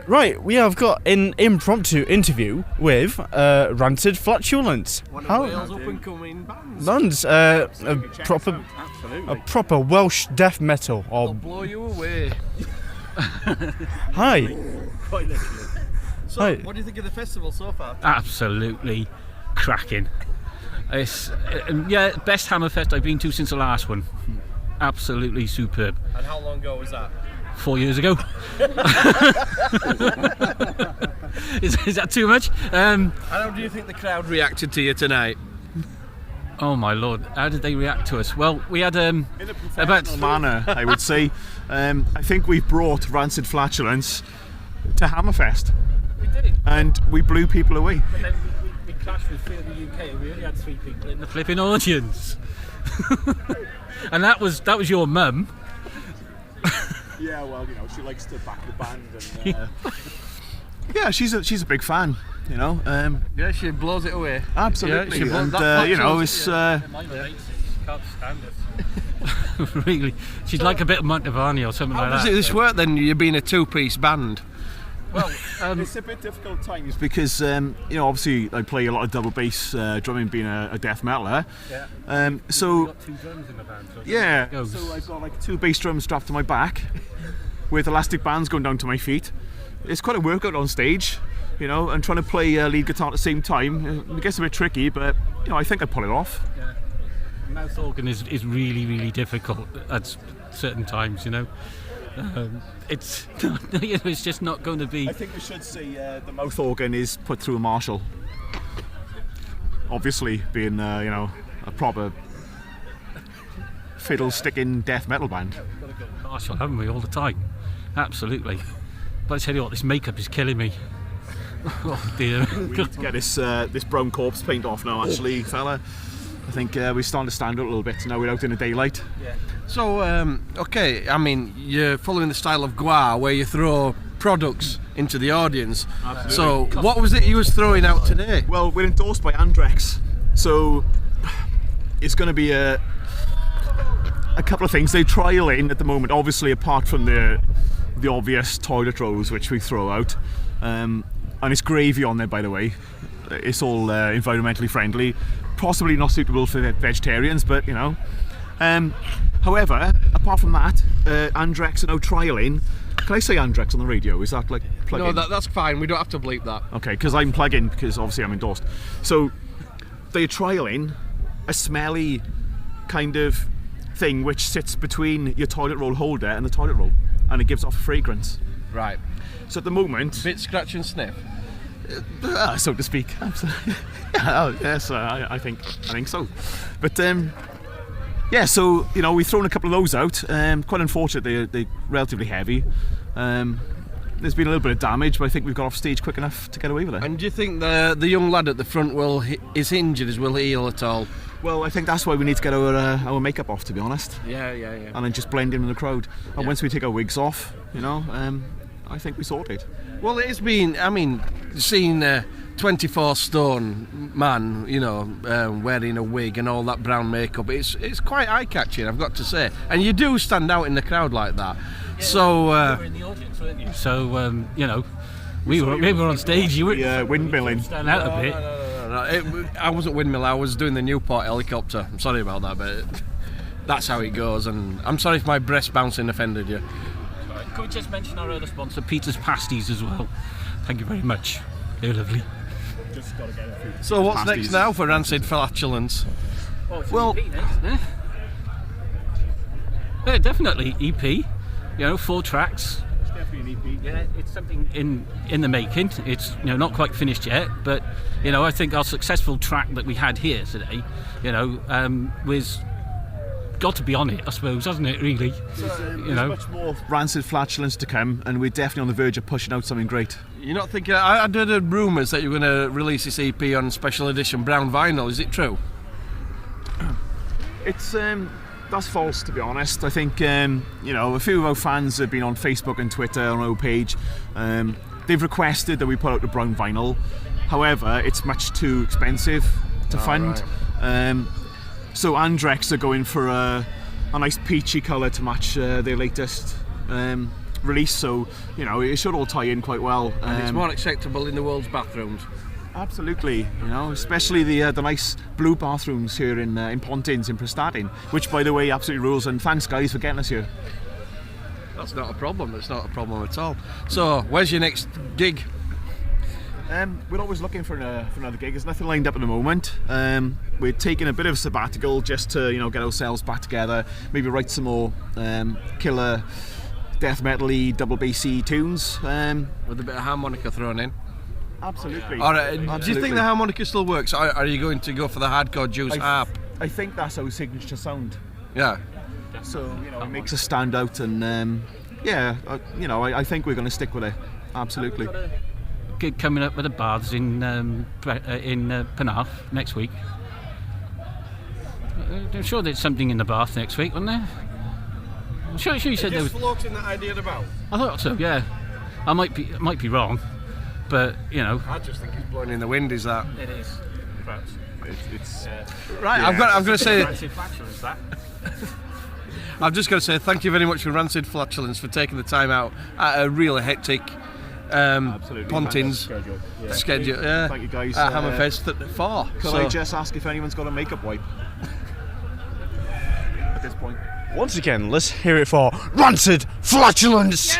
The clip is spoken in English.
Right, we have got an impromptu interview with Rancid Flatulence. One of Wales' up-and-coming bands. A proper Welsh death metal. I'll blow you away. Hi. Quite literally. So, Hi. what do you think of the festival so far? Absolutely cracking. It's best Hammerfest I've been to since the last one. Absolutely superb. And how long ago was that? 4 years ago. Is that too much? And how do you think the crowd reacted to you tonight? Oh my lord, how did they react to us? Well, we had in a professional manner, I would say. I think we brought Rancid Flatulence to Hammerfest. We did. And we blew people away. But then we clashed with Fear the UK and we only had 3 people in the flipping audience. And that was your mum. Yeah, well, she likes to back the band, and yeah, she's a big fan, Yeah, she blows it away. Absolutely, Yeah, and it's. Can't stand it. Really, she'd like a bit of Montalbano or something like that. How does this work then? You being a 2-piece band. Well, it's a bit difficult at times because obviously I play a lot of double bass drumming, being a death metaler. Yeah. So you've got 2 drums in the band. So so I've got like 2 bass drums strapped to my back, with elastic bands going down to my feet. It's quite a workout on stage, and trying to play lead guitar at the same time. It gets a bit tricky, but I think I pull it off. Yeah. Mouth organ is really, really difficult at certain times, it's it's just not going to be. I think we should say the mouth organ is put through a Marshall. Obviously, being a proper fiddle sticking death metal band. We've got to go to Marshall, haven't we, all the time? Absolutely. But I tell you what, this makeup is killing me. Oh dear. We need to get this brown corpse paint off now, actually, fella. I think we're starting to stand out a little bit now we're out in the daylight. Yeah. So, okay, I mean, you're following the style of Gua, where you throw products into the audience. Absolutely. So, what was it you was throwing out today? Well, we're endorsed by Andrex, so it's going to be a couple of things. They're trialling at the moment, obviously, apart from the obvious toilet rolls which we throw out, and it's gravy on there, by the way. It's all environmentally friendly, possibly not suitable for vegetarians, but however, apart from that, Andrex are now trialling. Can I say Andrex on the radio? Is that like plug-in? No, that's fine. We don't have to bleep that. Okay, because I'm plug-in, because obviously I'm endorsed. So they're trialling a smelly kind of thing which sits between your toilet roll holder and the toilet roll, and it gives off a fragrance. Right. So at the moment, Bit scratch and sniff. so to speak. Absolutely. Yes, I think so. But so we've thrown a couple of those out. Quite unfortunate, they're relatively heavy. There's been a little bit of damage, but I think we've got off stage quick enough to get away with it. And do you think the young lad at the front is injured, will heal at all? Well, I think that's why we need to get our makeup off, to be honest. Yeah. And then just blend in with the crowd. And once we take our wigs off, I think we sorted. Well, it's been, seeing a 24 stone man, wearing a wig and all that brown makeup, it's quite eye-catching, I've got to say. And you do stand out in the crowd like that. Yeah, so you were in the audience, weren't you? So we were on stage. You were windmilling. Stand out a bit. No. I wasn't windmill. I was doing the Newport helicopter. I'm sorry about that, but that's how it goes. And I'm sorry if my breast bouncing offended you. Could we just mention our other sponsor, Peter's Pasties, as well? Thank you very much. They're lovely. Just got to get a few. So what's pasties. next now for Rancid Flatulence? Well, EP next, isn't it? Yeah, definitely EP. 4 tracks. It's definitely an EP. Yeah, it's something in the making. It's not quite finished yet, but I think our successful track that we had here today, was got to be on it, I suppose, hasn't it? Really, there's much more Rancid Flatulence to come, and we're definitely on the verge of pushing out something great. You're not thinking? I heard rumours that you're going to release this EP on special edition brown vinyl. Is it true? It's that's false, to be honest. I think a few of our fans have been on Facebook and Twitter on our page. They've requested that we put out the brown vinyl. However, it's much too expensive to fund. Right. So Andrex are going for a nice peachy colour to match their latest release, so it should all tie in quite well. And it's more acceptable in the world's bathrooms. Absolutely, especially the nice blue bathrooms here in Pontins in Prestatyn, which, by the way, absolutely rules. And thanks, guys, for getting us here. That's not a problem. That's not a problem at all. So, where's your next gig? We're always looking for another gig. There's nothing lined up at the moment. We're taking a bit of a sabbatical just to get ourselves back together. Maybe write some more killer death metal-y double bassy tunes with a bit of harmonica thrown in. Absolutely. All right. Do you think the harmonica still works? Are you going to go for the hardcore juice harp? I think that's our signature sound. Yeah. So it makes us stand out, and I think we're going to stick with it. Absolutely. Gig coming up with the Baths in Penarth next week. I'm sure there's something in the Bath next week, wasn't there? I'm sure you said there was. Floating that idea about. I thought so. Yeah, I might be wrong, but I just think it's blowing in the wind. Is that? It is. Perhaps. It's right. Yeah. I'm going to say. Rancid Flatulence, that. I've just got to say thank you very much for Rancid Flatulence for taking the time out at a really hectic Pontins schedule. Yeah. Thank you, guys. At Hammerfest IV. Could I just ask if anyone's got a makeup wipe at this point? Once again, let's hear it for Rancid Flatulence!